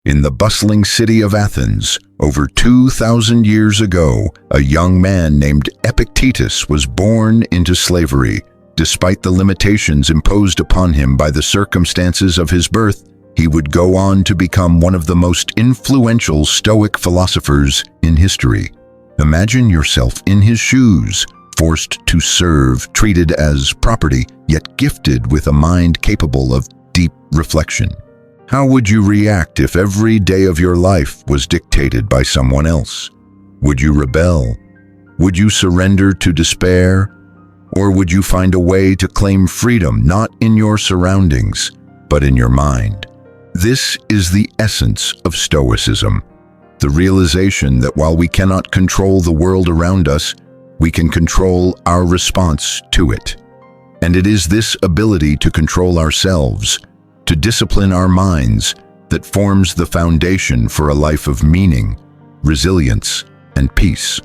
In the bustling city of Athens, over 2,000 years ago, a young man named Epictetus was born into slavery. Despite the limitations imposed upon him by the circumstances of his birth, he would go on to become one of the most influential Stoic philosophers in history. Imagine yourself in his shoes, forced to serve, treated as property, yet gifted with a mind capable of deep reflection. How would you react if every day of your life was dictated by someone else? Would you rebel? Would you surrender to despair? Or would you find a way to claim freedom not in your surroundings, but in your mind? This is the essence of Stoicism, the realization that while we cannot control the world around us, we can control our response to it. And it is this ability to control ourselves, to discipline our minds, that forms the foundation for a life of meaning, resilience, and peace.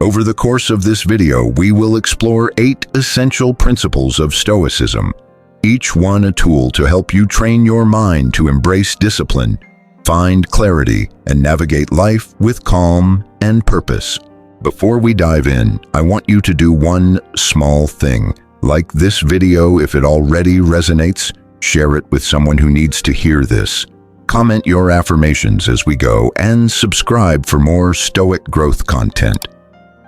Over the course of this video, we will explore 8 essential principles of Stoicism, each one a tool to help you train your mind to embrace discipline, find clarity, and navigate life with calm and purpose. Before we dive in, I want you to do one small thing. Like this video if it already resonates. Share it with someone who needs to hear this. Comment your affirmations as we go, and subscribe for more Stoic growth content.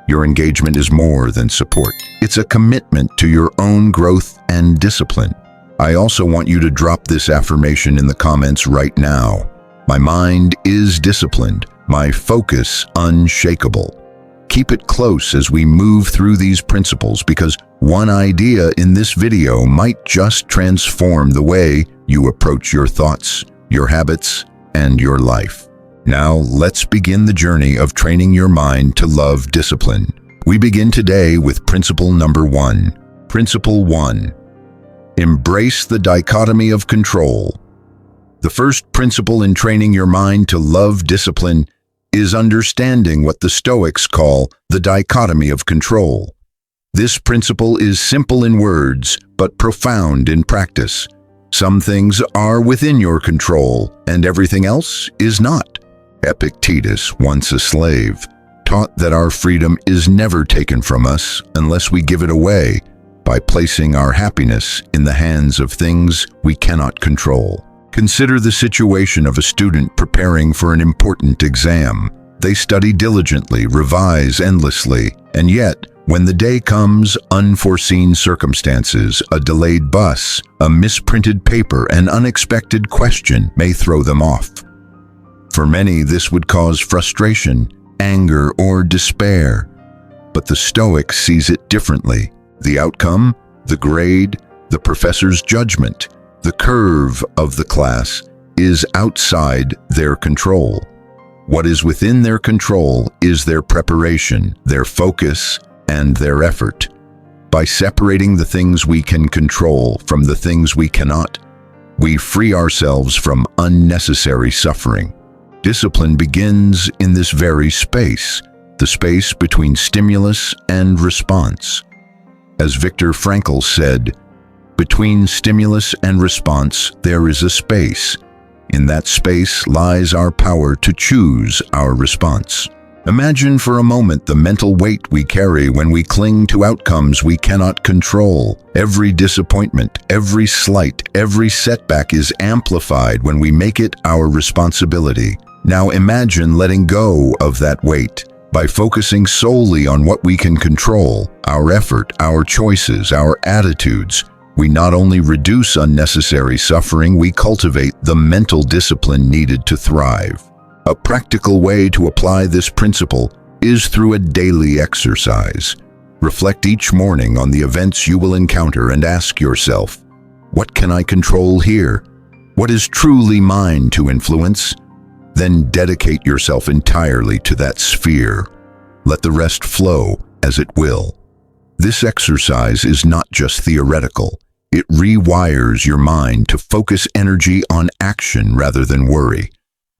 Your engagement is more than support. It's a commitment to your own growth and discipline. I also want you to drop this affirmation in the comments right now. My mind is disciplined, my focus unshakable. Keep it close as we move through these principles, because one idea in this video might just transform the way you approach your thoughts, your habits, and your life. Now, let's begin the journey of training your mind to love discipline. We begin today with principle number 1. Principle 1. Embrace the dichotomy of control. The first principle in training your mind to love discipline is understanding what the Stoics call the dichotomy of control. This principle is simple in words, but profound in practice. Some things are within your control, and everything else is not. Epictetus, once a slave, taught that our freedom is never taken from us unless we give it away by placing our happiness in the hands of things we cannot control. Consider the situation of a student preparing for an important exam. They study diligently, revise endlessly, and yet, when the day comes, unforeseen circumstances, a delayed bus, a misprinted paper, an unexpected question may throw them off. For many, this would cause frustration, anger, or despair. But the Stoic sees it differently. The outcome, the grade, the professor's judgment, the curve of the class is outside their control. What is within their control is their preparation, their focus, and their effort. By separating the things we can control from the things we cannot, we free ourselves from unnecessary suffering. Discipline begins in this very space, the space between stimulus and response. As Viktor Frankl said, between stimulus and response, there is a space. In that space lies our power to choose our response. Imagine for a moment the mental weight we carry when we cling to outcomes we cannot control. Every disappointment, every slight, every setback is amplified when we make it our responsibility. Now imagine letting go of that weight. By focusing solely on what we can control, our effort, our choices, our attitudes, we not only reduce unnecessary suffering, we cultivate the mental discipline needed to thrive. A practical way to apply this principle is through a daily exercise. Reflect each morning on the events you will encounter and ask yourself, what can I control here? What is truly mine to influence? Then dedicate yourself entirely to that sphere. Let the rest flow as it will. This exercise is not just theoretical. It rewires your mind to focus energy on action rather than worry,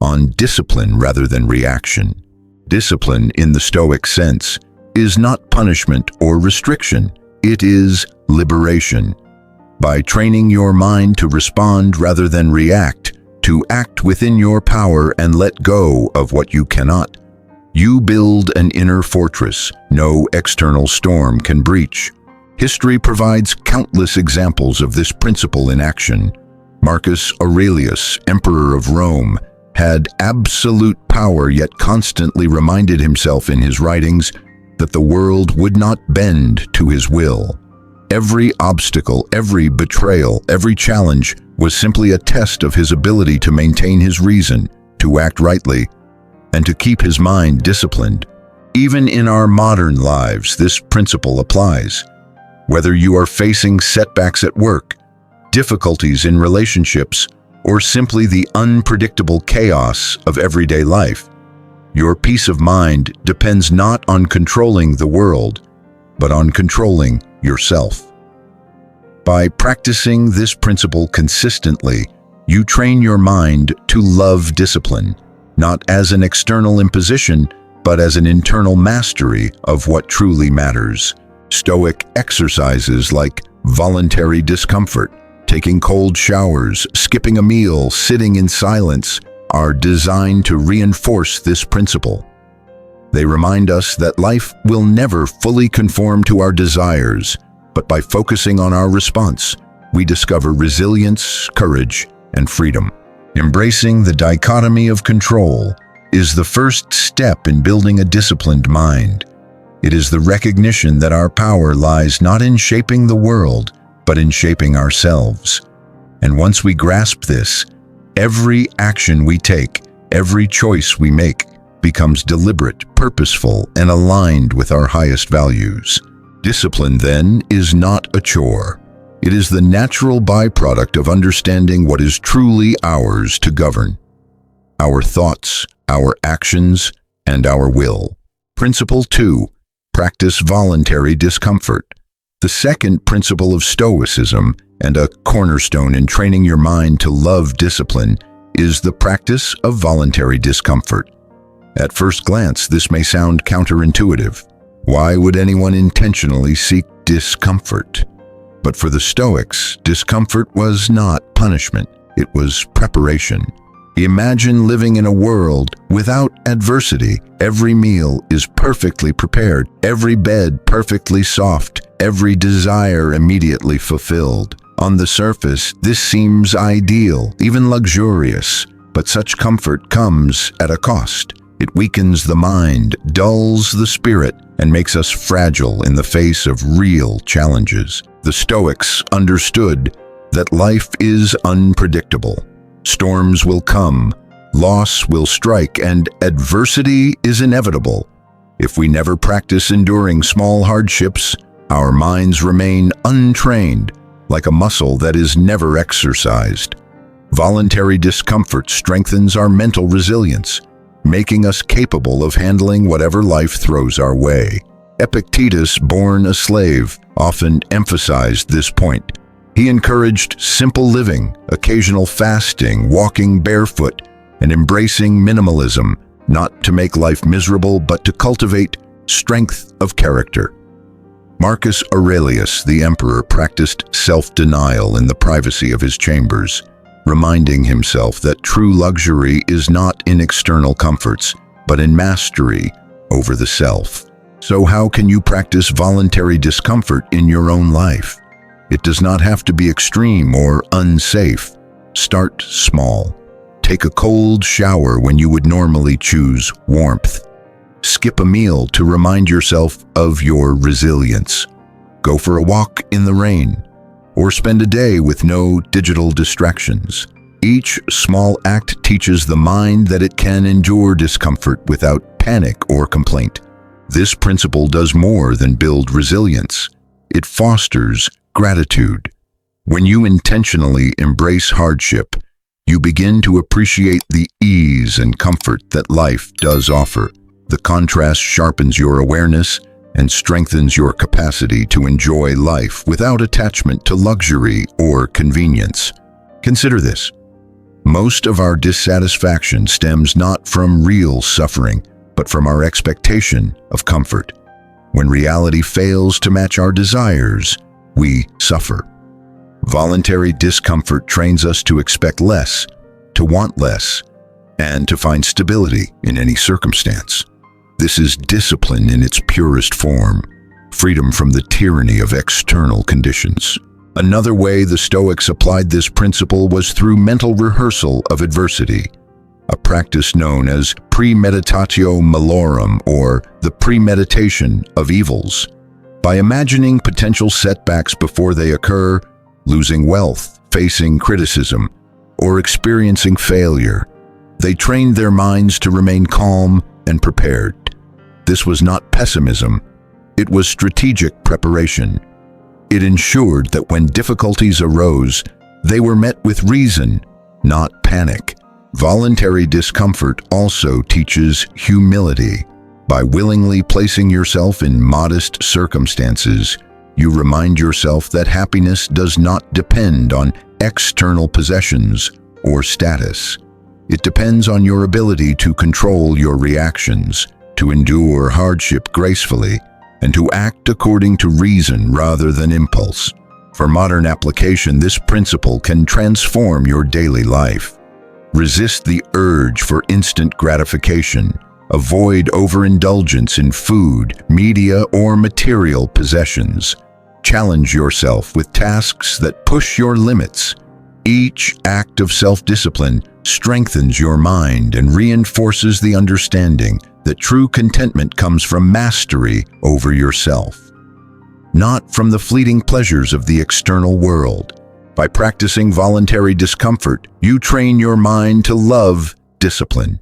on discipline rather than reaction. Discipline, in the Stoic sense, is not punishment or restriction. It is liberation. By training your mind to respond rather than react, to act within your power and let go of what you cannot. You build an inner fortress no external storm can breach. History provides countless examples of this principle in action. Marcus Aurelius, Emperor of Rome, had absolute power yet constantly reminded himself in his writings that the world would not bend to his will. Every obstacle, every betrayal, every challenge was simply a test of his ability to maintain his reason, to act rightly, and to keep his mind disciplined. Even in our modern lives, this principle applies. Whether you are facing setbacks at work, difficulties in relationships, or simply the unpredictable chaos of everyday life, your peace of mind depends not on controlling the world, but on controlling yourself. By practicing this principle consistently, you train your mind to love discipline, not as an external imposition, but as an internal mastery of what truly matters. Stoic exercises like voluntary discomfort, taking cold showers, skipping a meal, sitting in silence, are designed to reinforce this principle. They remind us that life will never fully conform to our desires, but by focusing on our response, we discover resilience, courage, and freedom. Embracing the dichotomy of control is the first step in building a disciplined mind. It is the recognition that our power lies not in shaping the world, but in shaping ourselves. And once we grasp this, every action we take, every choice we make, becomes deliberate, purposeful, and aligned with our highest values. Discipline, then, is not a chore. It is the natural byproduct of understanding what is truly ours to govern: our thoughts, our actions, and our will. Principle 2. Practice voluntary discomfort. The second principle of Stoicism, and a cornerstone in training your mind to love discipline, is the practice of voluntary discomfort. At first glance, this may sound counterintuitive. Why would anyone intentionally seek discomfort? But for the Stoics, discomfort was not punishment, it was preparation. Imagine living in a world without adversity. Every meal is perfectly prepared, every bed perfectly soft, every desire immediately fulfilled. On the surface, this seems ideal, even luxurious, but such comfort comes at a cost. It weakens the mind, dulls the spirit, and makes us fragile in the face of real challenges. The Stoics understood that life is unpredictable. Storms will come, loss will strike, and adversity is inevitable. If we never practice enduring small hardships, our minds remain untrained, like a muscle that is never exercised. Voluntary discomfort strengthens our mental resilience, making us capable of handling whatever life throws our way. Epictetus, born a slave, often emphasized this point. He encouraged simple living, occasional fasting, walking barefoot, and embracing minimalism, not to make life miserable, but to cultivate strength of character. Marcus Aurelius, the emperor, practiced self-denial in the privacy of his chambers, reminding himself that true luxury is not in external comforts, but in mastery over the self. So how can you practice voluntary discomfort in your own life? It does not have to be extreme or unsafe. Start small. Take a cold shower when you would normally choose warmth. Skip a meal to remind yourself of your resilience. Go for a walk in the rain, or spend a day with no digital distractions. Each small act teaches the mind that it can endure discomfort without panic or complaint. This principle does more than build resilience. It fosters gratitude. When you intentionally embrace hardship, you begin to appreciate the ease and comfort that life does offer. The contrast sharpens your awareness and strengthens your capacity to enjoy life without attachment to luxury or convenience. Consider this. Most of our dissatisfaction stems not from real suffering, but from our expectation of comfort. When reality fails to match our desires, we suffer. Voluntary discomfort trains us to expect less, to want less and to find stability in any circumstance. This is discipline in its purest form, freedom from the tyranny of external conditions. Another way the Stoics applied this principle was through mental rehearsal of adversity, a practice known as premeditatio malorum, or the premeditation of evils. By imagining potential setbacks before they occur, losing wealth, facing criticism, or experiencing failure, they trained their minds to remain calm and prepared. This was not pessimism, it was strategic preparation. It ensured that when difficulties arose, they were met with reason, not panic. Voluntary discomfort also teaches humility. By willingly placing yourself in modest circumstances, you remind yourself that happiness does not depend on external possessions or status. It depends on your ability to control your reactions, to endure hardship gracefully, and to act according to reason rather than impulse. For modern application, this principle can transform your daily life. Resist the urge for instant gratification. Avoid overindulgence in food, media, or material possessions. Challenge yourself with tasks that push your limits. Each act of self-discipline strengthens your mind and reinforces the understanding that true contentment comes from mastery over yourself, not from the fleeting pleasures of the external world. By practicing voluntary discomfort, you train your mind to love discipline.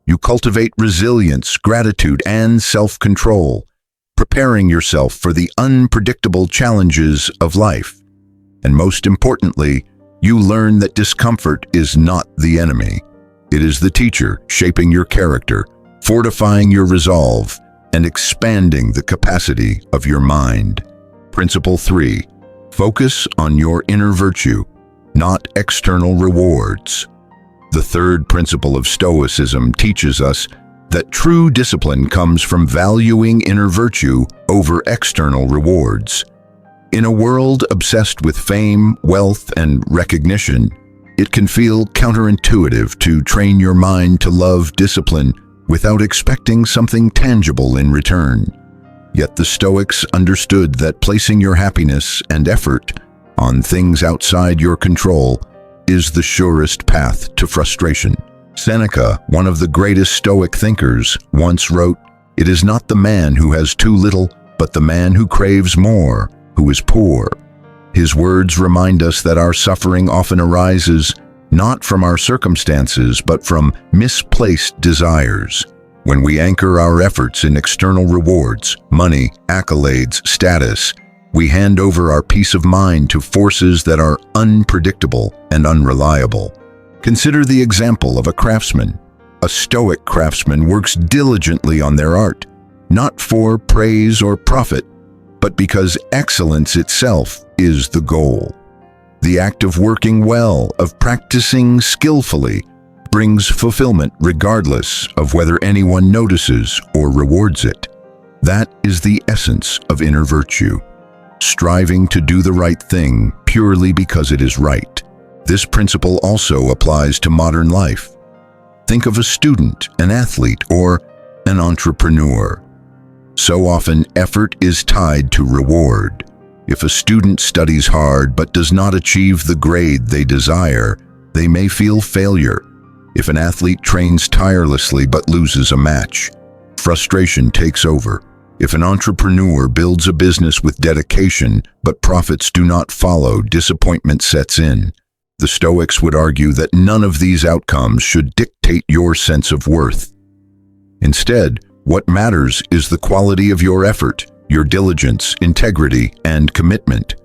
You cultivate resilience, gratitude, and self-control, preparing yourself for the unpredictable challenges of life. And most importantly, you learn that discomfort is not the enemy. It is the teacher, shaping your character, fortifying your resolve, and expanding the capacity of your mind. Principle 3. Focus on your inner virtue, not external rewards. The third principle of Stoicism teaches us that true discipline comes from valuing inner virtue over external rewards. In a world obsessed with fame, wealth, and recognition, it can feel counterintuitive to train your mind to love discipline without expecting something tangible in return. Yet the Stoics understood that placing your happiness and effort on things outside your control is the surest path to frustration. Seneca, one of the greatest Stoic thinkers, once wrote, "It is not the man who has too little, but the man who craves more, who is poor." His words remind us that our suffering often arises not from our circumstances, but from misplaced desires. When we anchor our efforts in external rewards, money, accolades, status, we hand over our peace of mind to forces that are unpredictable and unreliable. Consider the example of a craftsman. A Stoic craftsman works diligently on their art, not for praise or profit, but because excellence itself is the goal. The act of working well, of practicing skillfully, brings fulfillment regardless of whether anyone notices or rewards it. That is the essence of inner virtue, striving to do the right thing purely because it is right. This principle also applies to modern life. Think of a student, an athlete, or an entrepreneur. So often, effort is tied to reward. If a student studies hard but does not achieve the grade they desire, they may feel failure. If an athlete trains tirelessly but loses a match, frustration takes over. If an entrepreneur builds a business with dedication but profits do not follow, disappointment sets in. The Stoics would argue that none of these outcomes should dictate your sense of worth. Instead, what matters is the quality of your effort, your diligence, integrity, and commitment.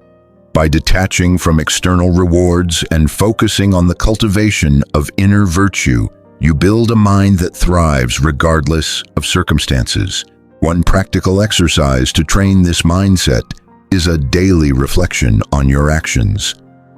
By detaching from external rewards and focusing on the cultivation of inner virtue, you build a mind that thrives regardless of circumstances. One practical exercise to train this mindset is a daily reflection on your actions.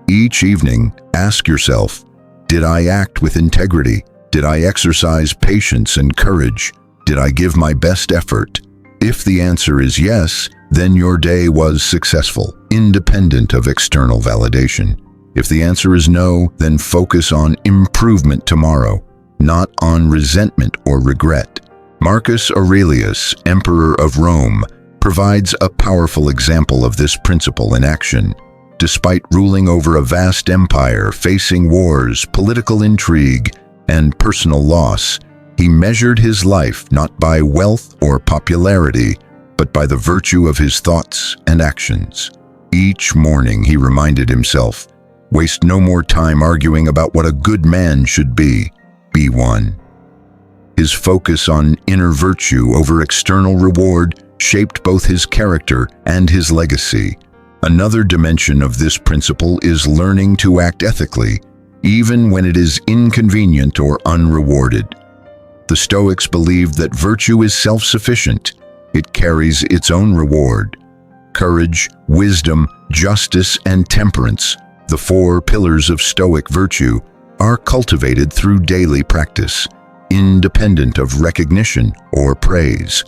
Each evening, ask yourself, did I act with integrity? Did I exercise patience and courage? Did I give my best effort? If the answer is yes, then your day was successful, independent of external validation. If the answer is no, then focus on improvement tomorrow, not on resentment or regret. Marcus Aurelius, Emperor of Rome, provides a powerful example of this principle in action. Despite ruling over a vast empire, facing wars, political intrigue, and personal loss, he measured his life not by wealth or popularity, but by the virtue of his thoughts and actions. Each morning he reminded himself, "Waste no more time arguing about what a good man should be. Be one." His focus on inner virtue over external reward shaped both his character and his legacy. Another dimension of this principle is learning to act ethically, even when it is inconvenient or unrewarded. The Stoics believed that virtue is self-sufficient. It carries its own reward. Courage, wisdom, justice, and temperance, the four pillars of Stoic virtue, are cultivated through daily practice, independent of recognition or praise.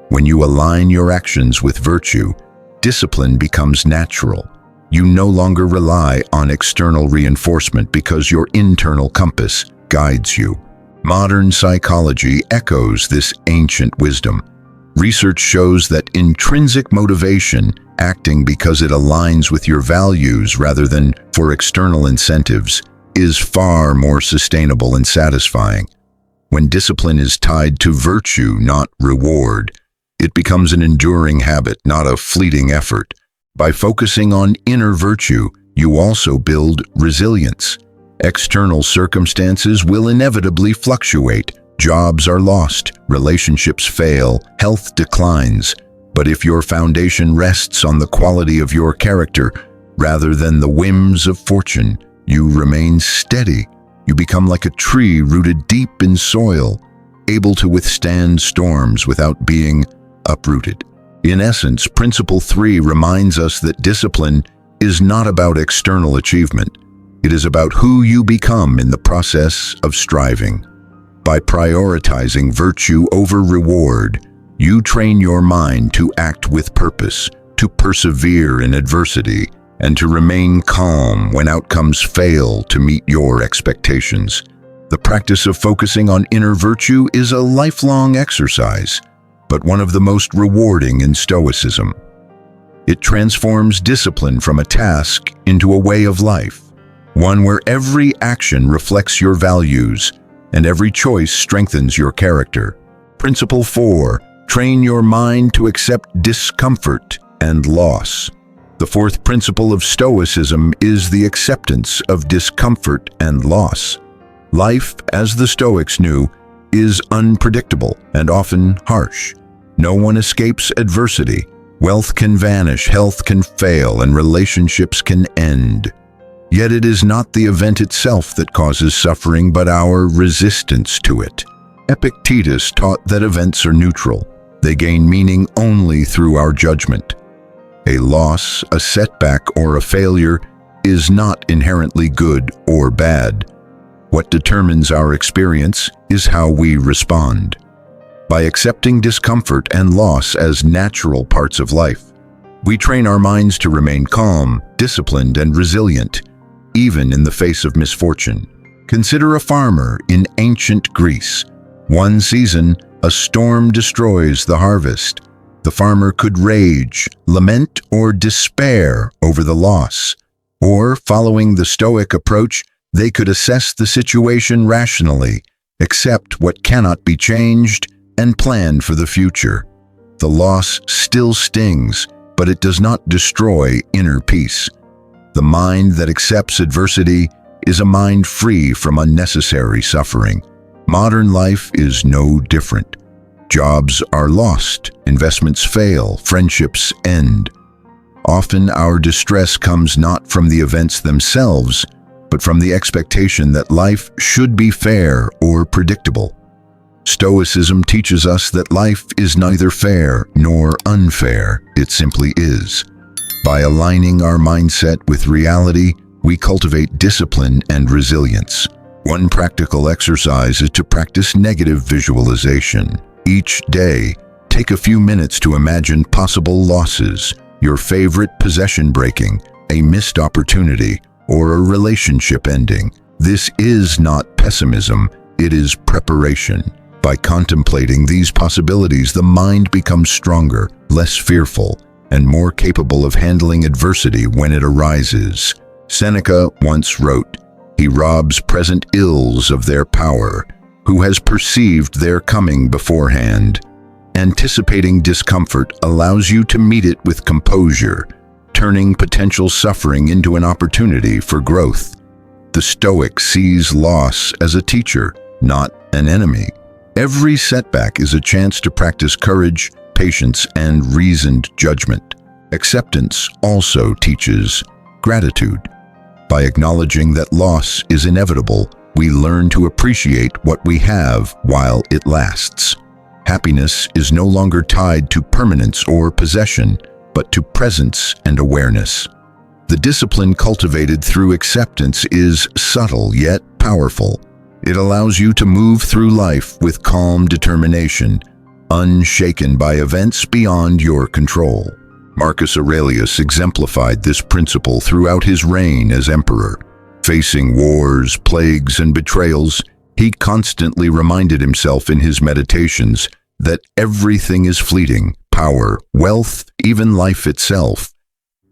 When you align your actions with virtue, discipline becomes natural. You no longer rely on external reinforcement because your internal compass guides you. Modern psychology echoes this ancient wisdom. Research shows that intrinsic motivation, acting because it aligns with your values rather than for external incentives, is far more sustainable and satisfying. When discipline is tied to virtue, not reward, it becomes an enduring habit, not a fleeting effort. By focusing on inner virtue, you also build resilience. External circumstances will inevitably fluctuate. Jobs are lost, relationships fail, health declines. But if your foundation rests on the quality of your character rather than the whims of fortune, you remain steady. You become like a tree rooted deep in soil, able to withstand storms without being uprooted. In essence, Principle 3 reminds us that discipline is not about external achievement. It is about who you become in the process of striving. By prioritizing virtue over reward, you train your mind to act with purpose, to persevere in adversity, and to remain calm when outcomes fail to meet your expectations. The practice of focusing on inner virtue is a lifelong exercise, but one of the most rewarding in Stoicism. It transforms discipline from a task into a way of life, one where every action reflects your values and every choice strengthens your character. Principle 4, train your mind to accept discomfort and loss. The fourth principle of Stoicism is the acceptance of discomfort and loss. Life, as the Stoics knew, is unpredictable and often harsh. No one escapes adversity. Wealth can vanish, health can fail, and relationships can end. Yet it is not the event itself that causes suffering, but our resistance to it. Epictetus taught that events are neutral. They gain meaning only through our judgment. A loss, a setback, or a failure is not inherently good or bad. What determines our experience is how we respond. By accepting discomfort and loss as natural parts of life, we train our minds to remain calm, disciplined, and resilient, even in the face of misfortune. Consider a farmer in ancient Greece. One season, a storm destroys the harvest. The farmer could rage, lament, or despair over the loss. Or, following the Stoic approach, they could assess the situation rationally, accept what cannot be changed, and plan for the future. The loss still stings, but it does not destroy inner peace. The mind that accepts adversity is a mind free from unnecessary suffering. Modern life is no different. Jobs are lost, investments fail, friendships end. Often our distress comes not from the events themselves, but from the expectation that life should be fair or predictable. Stoicism teaches us that life is neither fair nor unfair, it simply is. By aligning our mindset with reality, we cultivate discipline and resilience. One practical exercise is to practice negative visualization. Each day, take a few minutes to imagine possible losses, your favorite possession breaking, a missed opportunity, or a relationship ending. This is not pessimism, it is preparation. By contemplating these possibilities, the mind becomes stronger, less fearful, and more capable of handling adversity when it arises. Seneca once wrote, "He robs present ills of their power, who has perceived their coming beforehand." Anticipating discomfort allows you to meet it with composure, turning potential suffering into an opportunity for growth. The Stoic sees loss as a teacher, not an enemy. Every setback is a chance to practice courage, patience, and reasoned judgment. Acceptance also teaches gratitude. By acknowledging that loss is inevitable, we learn to appreciate what we have while it lasts. Happiness is no longer tied to permanence or possession, but to presence and awareness. The discipline cultivated through acceptance is subtle yet powerful. It allows you to move through life with calm determination, unshaken by events beyond your control. Marcus Aurelius exemplified this principle throughout his reign as emperor. Facing wars, plagues, and betrayals, he constantly reminded himself in his meditations that everything is fleeting: power, wealth, even life itself.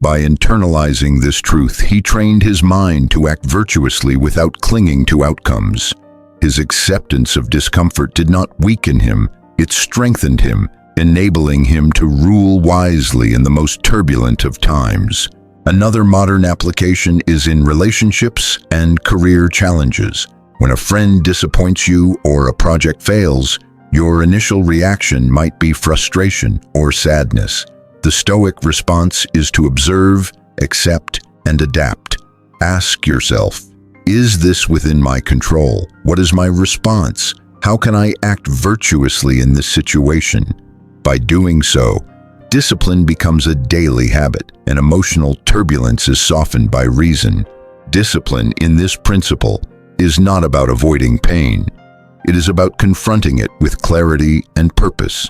By internalizing this truth, he trained his mind to act virtuously without clinging to outcomes. His acceptance of discomfort did not weaken him, it strengthened him, enabling him to rule wisely in the most turbulent of times. Another modern application is in relationships and career challenges. When a friend disappoints you or a project fails, your initial reaction might be frustration or sadness. The Stoic response is to observe, accept, and adapt. Ask yourself, is this within my control? What is my response? How can I act virtuously in this situation? By doing so, discipline becomes a daily habit, and emotional turbulence is softened by reason. Discipline in this principle is not about avoiding pain. It is about confronting it with clarity and purpose.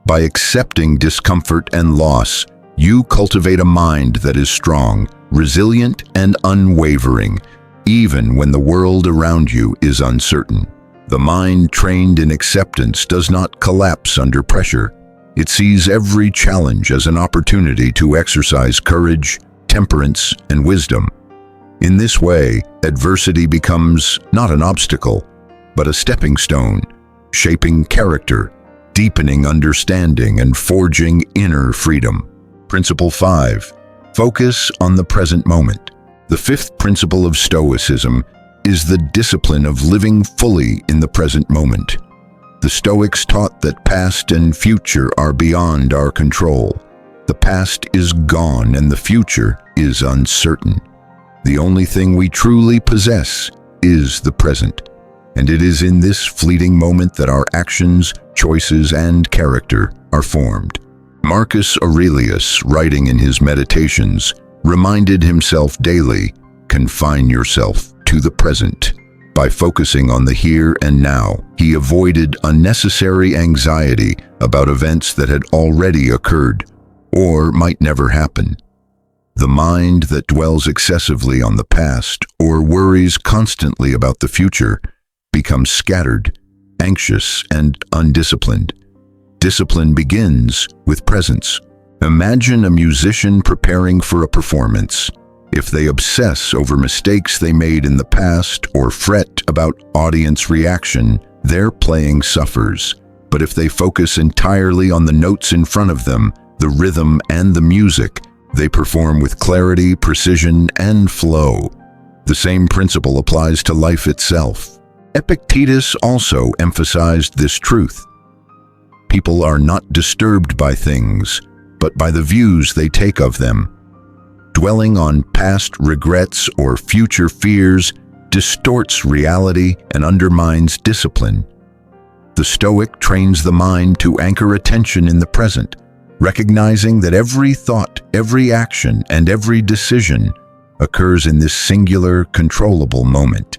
By accepting discomfort and loss, you cultivate a mind that is strong, resilient, and unwavering, even when the world around you is uncertain. The mind trained in acceptance does not collapse under pressure. It sees every challenge as an opportunity to exercise courage, temperance, and wisdom. In this way, adversity becomes not an obstacle, but a stepping stone, shaping character, deepening understanding, and forging inner freedom. Principle 5. Focus on the present moment. The fifth principle of Stoicism is the discipline of living fully in the present moment. The Stoics taught that past and future are beyond our control. The past is gone and the future is uncertain. The only thing we truly possess is the present, and it is in this fleeting moment that our actions, choices, and character are formed. Marcus Aurelius, writing in his Meditations, reminded himself daily, confine yourself to the present. By focusing on the here and now, he avoided unnecessary anxiety about events that had already occurred or might never happen. The mind that dwells excessively on the past or worries constantly about the future becomes scattered, anxious, and undisciplined. Discipline begins with presence. Imagine a musician preparing for a performance. If they obsess over mistakes they made in the past or fret about audience reaction, their playing suffers. But if they focus entirely on the notes in front of them, the rhythm and the music, they perform with clarity, precision, and flow. The same principle applies to life itself. Epictetus also emphasized this truth. People are not disturbed by things, but by the views they take of them. Dwelling on past regrets or future fears distorts reality and undermines discipline. The Stoic trains the mind to anchor attention in the present, recognizing that every thought, every action, and every decision occurs in this singular, controllable moment.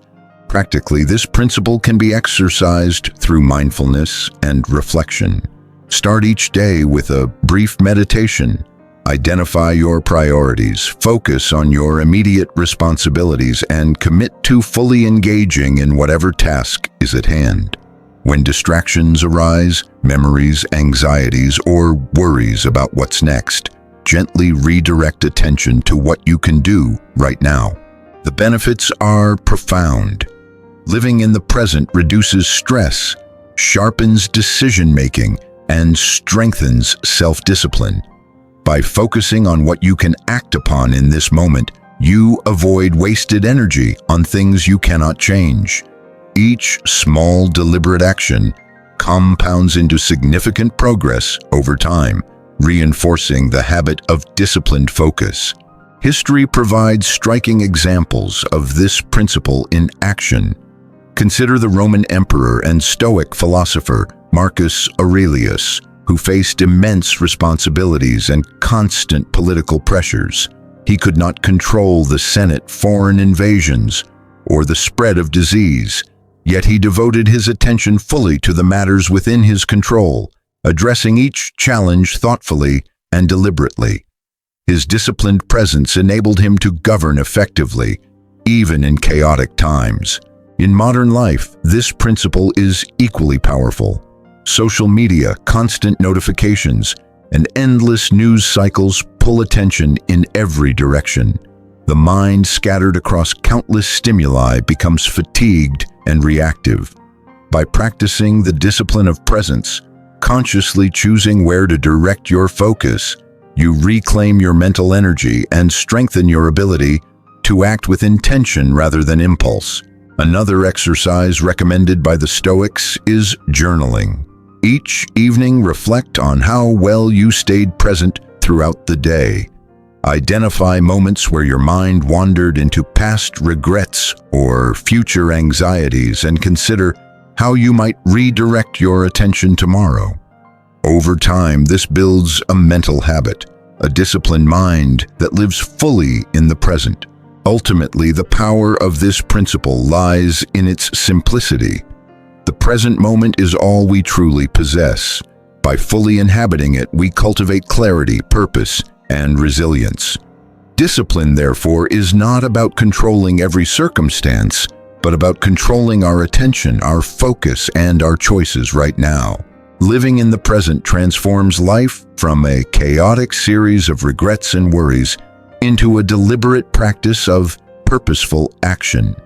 Practically, this principle can be exercised through mindfulness and reflection. Start each day with a brief meditation. Identify your priorities, focus on your immediate responsibilities, and commit to fully engaging in whatever task is at hand. When distractions arise, memories, anxieties, or worries about what's next, gently redirect attention to what you can do right now. The benefits are profound. Living in the present reduces stress, sharpens decision-making, and strengthens self-discipline. By focusing on what you can act upon in this moment, you avoid wasted energy on things you cannot change. Each small, deliberate action compounds into significant progress over time, reinforcing the habit of disciplined focus. History provides striking examples of this principle in action. Consider the Roman emperor and Stoic philosopher Marcus Aurelius, who faced immense responsibilities and constant political pressures. He could not control the Senate, foreign invasions, or the spread of disease, yet he devoted his attention fully to the matters within his control, addressing each challenge thoughtfully and deliberately. His disciplined presence enabled him to govern effectively, even in chaotic times. In modern life, this principle is equally powerful. Social media, constant notifications, and endless news cycles pull attention in every direction. The mind, scattered across countless stimuli, becomes fatigued and reactive. By practicing the discipline of presence, consciously choosing where to direct your focus, you reclaim your mental energy and strengthen your ability to act with intention rather than impulse. Another exercise recommended by the Stoics is journaling. Each evening, reflect on how well you stayed present throughout the day. Identify moments where your mind wandered into past regrets or future anxieties and consider how you might redirect your attention tomorrow. Over time, this builds a mental habit, a disciplined mind that lives fully in the present. Ultimately, the power of this principle lies in its simplicity. The present moment is all we truly possess. By fully inhabiting it, we cultivate clarity, purpose, and resilience. Discipline, therefore, is not about controlling every circumstance, but about controlling our attention, our focus, and our choices right now. Living in the present transforms life from a chaotic series of regrets and worries into a deliberate practice of purposeful action.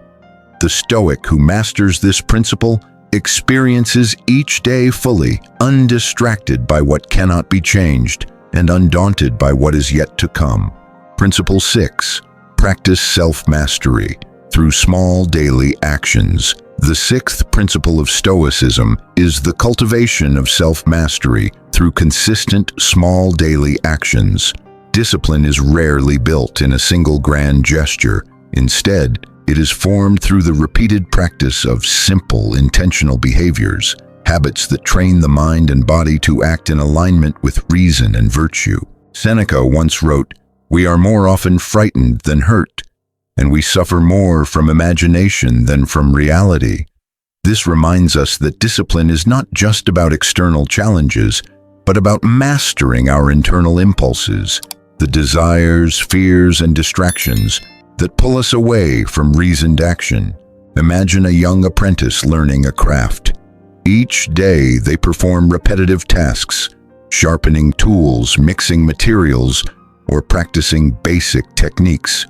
The Stoic who masters this principle experiences each day fully, undistracted by what cannot be changed, and undaunted by what is yet to come. Principle 6. Practice self-mastery through small daily actions. The sixth principle of Stoicism is the cultivation of self-mastery through consistent, small daily actions. Discipline is rarely built in a single grand gesture. Instead, it is formed through the repeated practice of simple, intentional behaviors, habits that train the mind and body to act in alignment with reason and virtue. Seneca once wrote, "We are more often frightened than hurt, and we suffer more from imagination than from reality." This reminds us that discipline is not just about external challenges, but about mastering our internal impulses, the desires, fears, and distractions that pull us away from reasoned action. Imagine a young apprentice learning a craft. Each day they perform repetitive tasks, sharpening tools, mixing materials, or practicing basic techniques.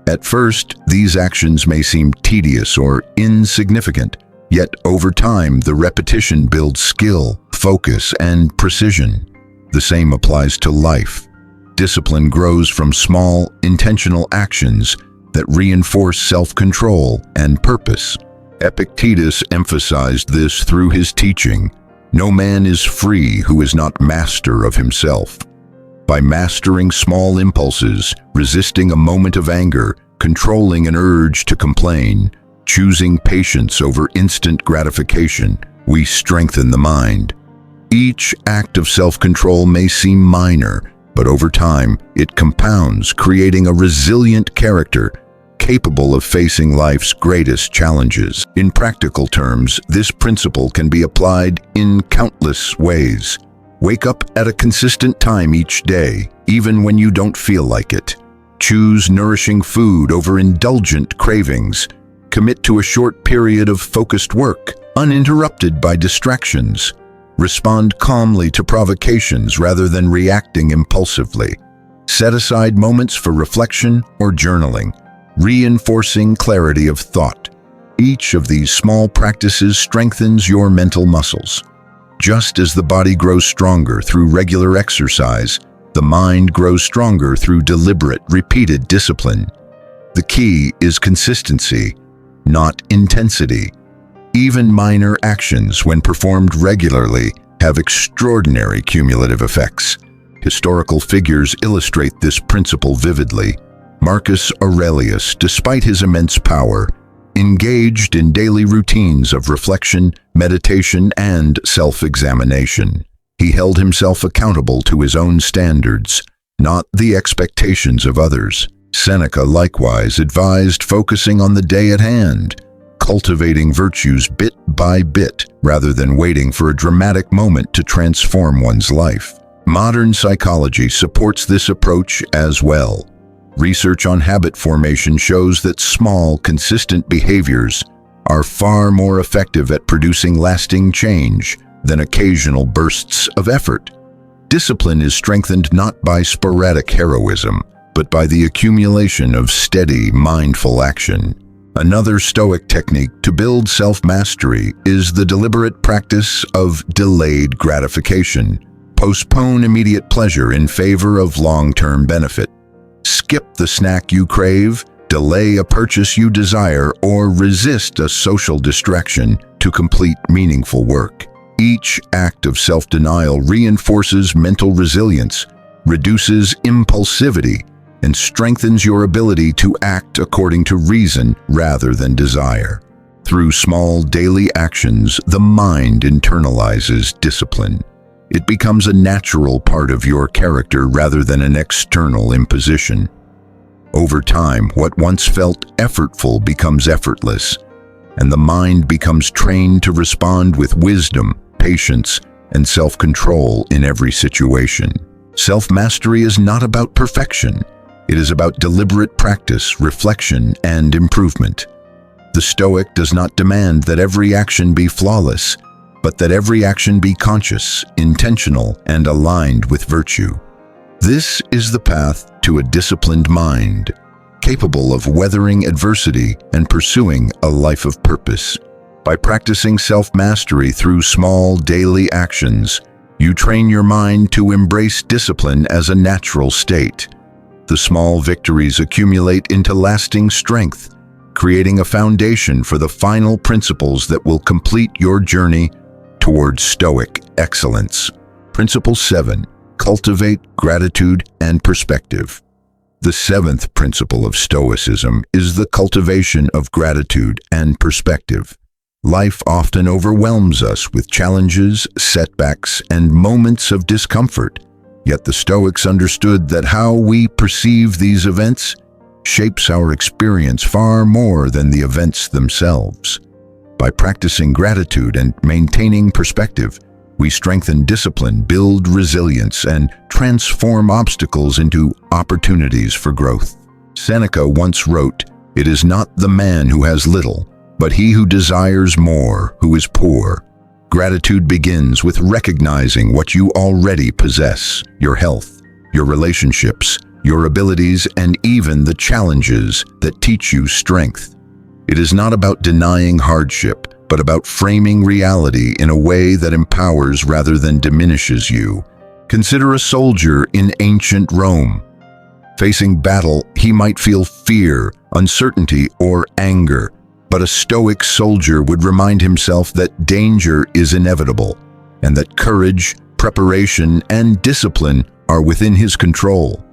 At first, these actions may seem tedious or insignificant, yet over time the repetition builds skill, focus, and precision. The same applies to life. Discipline grows from small, intentional actions that reinforce self-control and purpose. Epictetus emphasized this through his teaching, "No man is free who is not master of himself." By mastering small impulses, resisting a moment of anger, controlling an urge to complain, choosing patience over instant gratification, we strengthen the mind. Each act of self-control may seem minor, but over time, it compounds, creating a resilient character capable of facing life's greatest challenges. In practical terms, this principle can be applied in countless ways. Wake up at a consistent time each day, even when you don't feel like it. Choose nourishing food over indulgent cravings. Commit to a short period of focused work, uninterrupted by distractions. Respond calmly to provocations rather than reacting impulsively. Set aside moments for reflection or journaling, reinforcing clarity of thought. Each of these small practices strengthens your mental muscles. Just as the body grows stronger through regular exercise, the mind grows stronger through deliberate, repeated discipline. The key is consistency, not intensity. Even minor actions, when performed regularly, have extraordinary cumulative effects. Historical figures illustrate this principle vividly. Marcus Aurelius, despite his immense power, engaged in daily routines of reflection, meditation, and self-examination. He held himself accountable to his own standards, not the expectations of others. Seneca likewise advised focusing on the day at hand, cultivating virtues bit by bit rather than waiting for a dramatic moment to transform one's life. Modern psychology supports this approach as well. Research on habit formation shows that small, consistent behaviors are far more effective at producing lasting change than occasional bursts of effort. Discipline is strengthened not by sporadic heroism, but by the accumulation of steady, mindful action. Another Stoic technique to build self-mastery is the deliberate practice of delayed gratification. Postpone immediate pleasure in favor of long-term benefit. Skip the snack you crave, delay a purchase you desire, or resist a social distraction to complete meaningful work. Each act of self-denial reinforces mental resilience, reduces impulsivity, and strengthens your ability to act according to reason rather than desire. Through small daily actions, the mind internalizes discipline. It becomes a natural part of your character rather than an external imposition. Over time, what once felt effortful becomes effortless, and the mind becomes trained to respond with wisdom, patience, and self-control in every situation. Self-mastery is not about perfection. It is about deliberate practice, reflection, and improvement. The Stoic does not demand that every action be flawless, but that every action be conscious, intentional, and aligned with virtue. This is the path to a disciplined mind, capable of weathering adversity and pursuing a life of purpose. By practicing self-mastery through small daily actions, you train your mind to embrace discipline as a natural state. The small victories accumulate into lasting strength, creating a foundation for the final principles that will complete your journey towards Stoic excellence. Principle 7. Cultivate gratitude and perspective. The seventh principle of Stoicism is the cultivation of gratitude and perspective. Life often overwhelms us with challenges, setbacks, and moments of discomfort. Yet the Stoics understood that how we perceive these events shapes our experience far more than the events themselves. By practicing gratitude and maintaining perspective, we strengthen discipline, build resilience, and transform obstacles into opportunities for growth. Seneca once wrote, "It is not the man who has little, but he who desires more, who is poor." Gratitude begins with recognizing what you already possess: your health, your relationships, your abilities, and even the challenges that teach you strength. It is not about denying hardship, but about framing reality in a way that empowers rather than diminishes you. Consider a soldier in ancient Rome. Facing battle, he might feel fear, uncertainty, or anger, but a Stoic soldier would remind himself that danger is inevitable, and that courage, preparation, and discipline are within his control.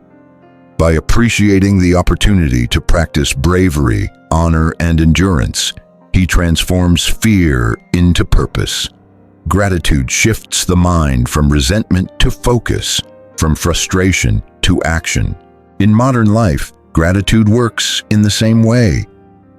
By appreciating the opportunity to practice bravery, honor, and endurance, he transforms fear into purpose. Gratitude shifts the mind from resentment to focus, from frustration to action. In modern life, gratitude works in the same way.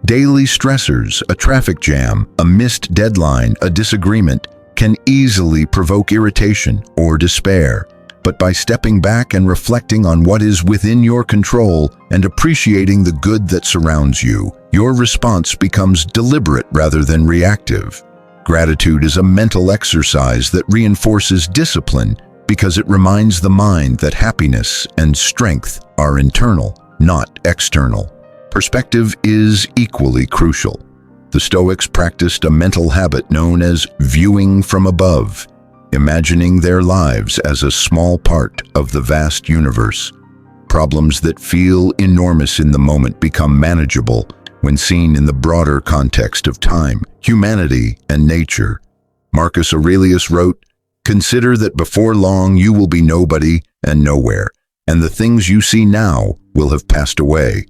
Daily stressors, a traffic jam, a missed deadline, a disagreement, can easily provoke irritation or despair. But by stepping back and reflecting on what is within your control and appreciating the good that surrounds you, your response becomes deliberate rather than reactive. Gratitude is a mental exercise that reinforces discipline because it reminds the mind that happiness and strength are internal, not external. Perspective is equally crucial. The Stoics practiced a mental habit known as viewing from above, imagining their lives as a small part of the vast universe. Problems that feel enormous in the moment become manageable when seen in the broader context of time, humanity, and nature. Marcus Aurelius wrote, "Consider that before long you will be nobody and nowhere, and the things you see now will have passed away."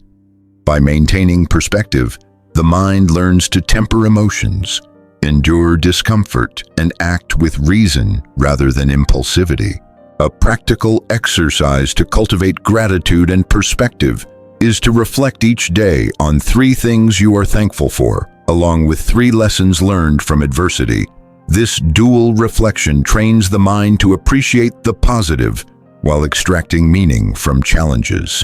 By maintaining perspective, the mind learns to temper emotions, endure discomfort, and act with reason rather than impulsivity. A practical exercise to cultivate gratitude and perspective is to reflect each day on 3 things you are thankful for, along with 3 lessons learned from adversity. This dual reflection trains the mind to appreciate the positive while extracting meaning from challenges.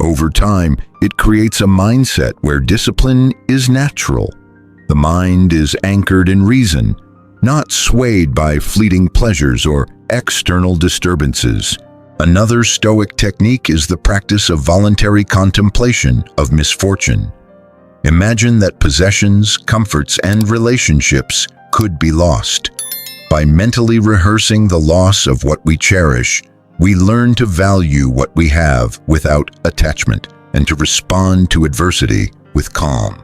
Over time, it creates a mindset where discipline is natural. The mind is anchored in reason, not swayed by fleeting pleasures or external disturbances. Another Stoic technique is the practice of voluntary contemplation of misfortune. Imagine that possessions, comforts, and relationships could be lost. By mentally rehearsing the loss of what we cherish, we learn to value what we have without attachment and to respond to adversity with calm.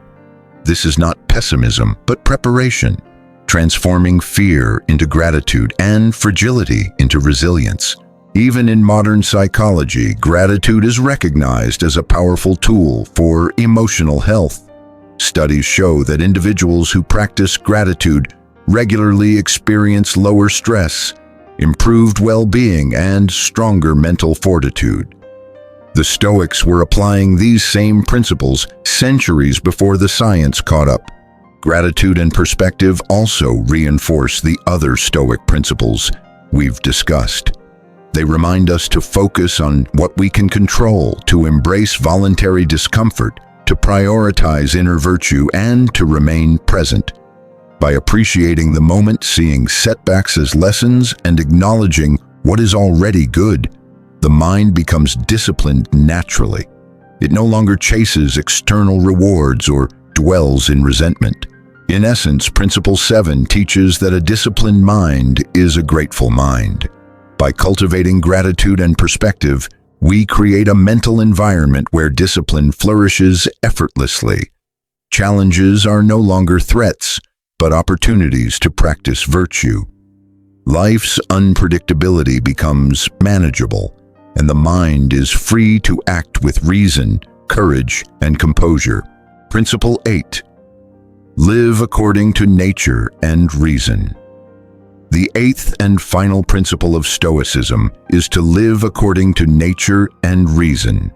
This is not pessimism, but preparation, transforming fear into gratitude and fragility into resilience. Even in modern psychology, gratitude is recognized as a powerful tool for emotional health. Studies show that individuals who practice gratitude regularly experience lower stress, improved well-being, and stronger mental fortitude. The Stoics were applying these same principles centuries before the science caught up. Gratitude and perspective also reinforce the other Stoic principles we've discussed. They remind us to focus on what we can control, to embrace voluntary discomfort, to prioritize inner virtue, and to remain present. By appreciating the moment, seeing setbacks as lessons, and acknowledging what is already good, the mind becomes disciplined naturally. It no longer chases external rewards or dwells in resentment. In essence, Principle 7 teaches that a disciplined mind is a grateful mind. By cultivating gratitude and perspective, we create a mental environment where discipline flourishes effortlessly. Challenges are no longer threats, but opportunities to practice virtue. Life's unpredictability becomes manageable, and the mind is free to act with reason, courage, and composure. Principle 8. Live according to nature and reason. The 8th and final principle of Stoicism is to live according to nature and reason.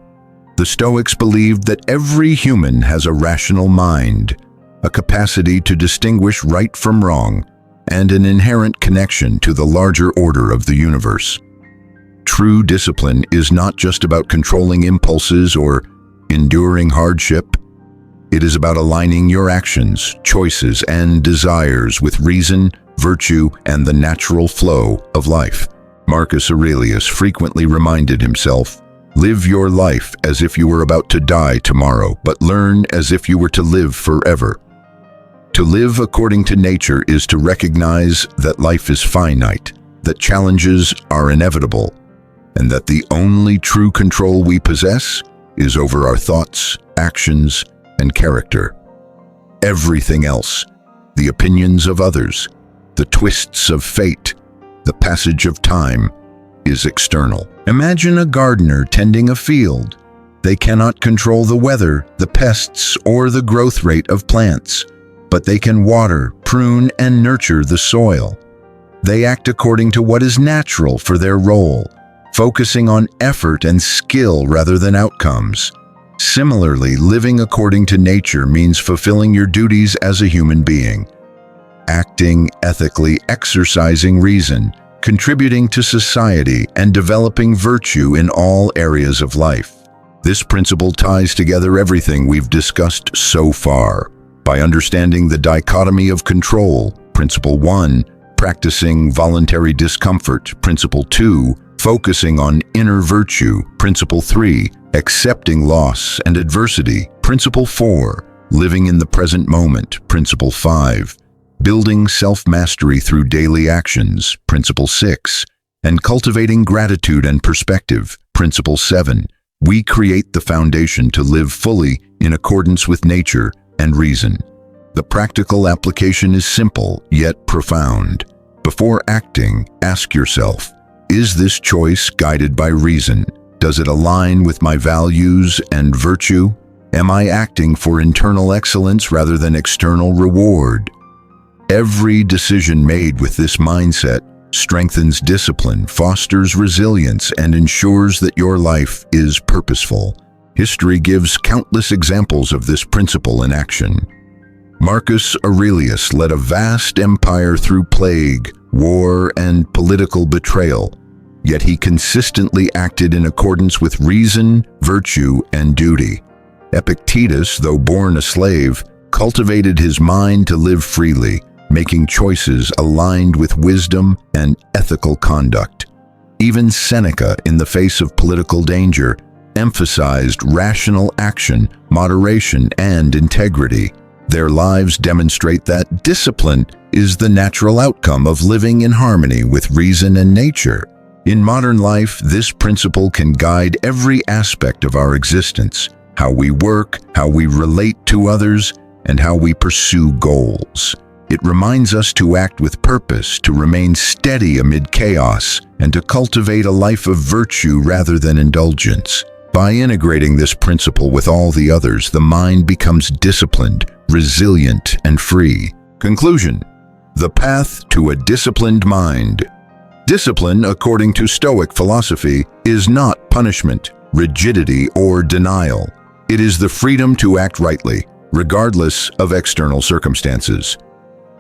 The Stoics believed that every human has a rational mind, a capacity to distinguish right from wrong, and an inherent connection to the larger order of the universe. True discipline is not just about controlling impulses or enduring hardship. It is about aligning your actions, choices, and desires with reason, virtue, and the natural flow of life. Marcus Aurelius frequently reminded himself, "Live your life as if you were about to die tomorrow, but learn as if you were to live forever." To live according to nature is to recognize that life is finite, that challenges are inevitable, and that the only true control we possess is over our thoughts, actions, and character. Everything else, the opinions of others, the twists of fate, the passage of time, is external. Imagine a gardener tending a field. They cannot control the weather, the pests, or the growth rate of plants, but they can water, prune, and nurture the soil. They act according to what is natural for their role, focusing on effort and skill rather than outcomes. Similarly, living according to nature means fulfilling your duties as a human being. acting ethically, exercising reason, contributing to society, and developing virtue in all areas of life. This principle ties together everything we've discussed so far. By understanding the dichotomy of control, Principle 1, practicing voluntary discomfort, Principle 2, focusing on inner virtue, Principle 3, accepting loss and adversity, Principle 4, living in the present moment, Principle 5, building self-mastery through daily actions, Principle 6, and cultivating gratitude and perspective, Principle 7, we create the foundation to live fully in accordance with nature and reason. The practical application is simple yet profound. Before acting, ask yourself, is this choice guided by reason? Does it align with my values and virtue? Am I acting for internal excellence rather than external reward? Every decision made with this mindset strengthens discipline, fosters resilience, and ensures that your life is purposeful. History gives countless examples of this principle in action. Marcus Aurelius led a vast empire through plague, war, and political betrayal, yet he consistently acted in accordance with reason, virtue, and duty. Epictetus, though born a slave, cultivated his mind to live freely, making choices aligned with wisdom and ethical conduct. Even Seneca, in the face of political danger, emphasized rational action, moderation, and integrity. Their lives demonstrate that discipline is the natural outcome of living in harmony with reason and nature. In modern life, this principle can guide every aspect of our existence: how we work, how we relate to others, and how we pursue goals. It reminds us to act with purpose, to remain steady amid chaos, and to cultivate a life of virtue rather than indulgence. By integrating this principle with all the others, the mind becomes disciplined, resilient, and free. Conclusion: the path to a disciplined mind. Discipline, according to Stoic philosophy, is not punishment, rigidity, or denial. It is the freedom to act rightly, regardless of external circumstances.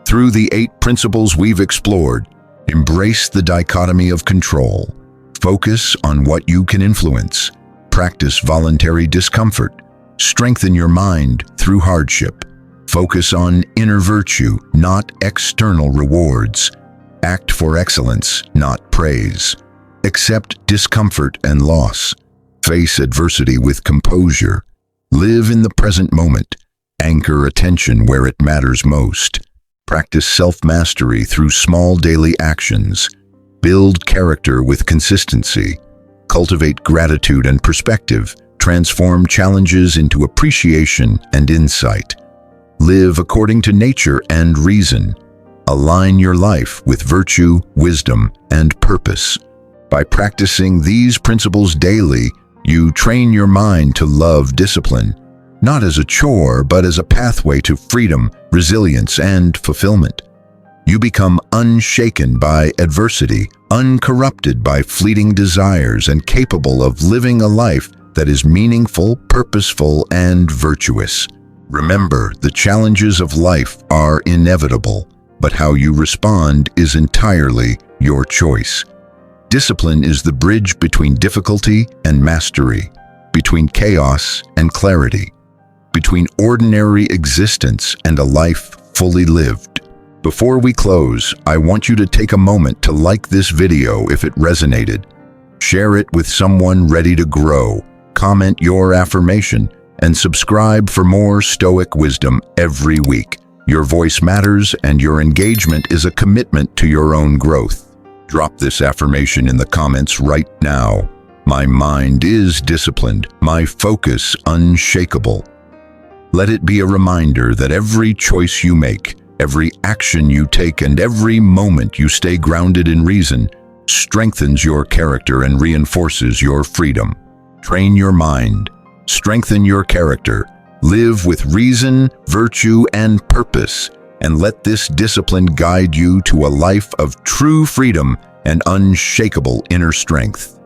Through the 8 principles we've explored, embrace the dichotomy of control. Focus on what you can influence. Practice voluntary discomfort. Strengthen your mind through hardship. Focus on inner virtue, not external rewards. Act for excellence, not praise. Accept discomfort and loss. Face adversity with composure. Live in the present moment. Anchor attention where it matters most. Practice self-mastery through small daily actions. Build character with consistency. Cultivate gratitude and perspective. Transform challenges into appreciation and insight. Live according to nature and reason. Align your life with virtue, wisdom, and purpose. By practicing these principles daily, you train your mind to love discipline, not as a chore, but as a pathway to freedom, resilience, and fulfillment. You become unshaken by adversity, uncorrupted by fleeting desires, and capable of living a life that is meaningful, purposeful, and virtuous. Remember, the challenges of life are inevitable, but how you respond is entirely your choice. Discipline is the bridge between difficulty and mastery, between chaos and clarity, between ordinary existence and a life fully lived. Before we close, I want you to take a moment to like this video if it resonated. Share it with someone ready to grow, comment your affirmation, and subscribe for more Stoic wisdom every week. Your voice matters, and your engagement is a commitment to your own growth. Drop this affirmation in the comments right now. My mind is disciplined, my focus unshakable. Let it be a reminder that every choice you make, every action you take, and every moment you stay grounded in reason strengthens your character and reinforces your freedom. Train your mind, strengthen your character, live with reason, virtue, and purpose, and let this discipline guide you to a life of true freedom and unshakable inner strength.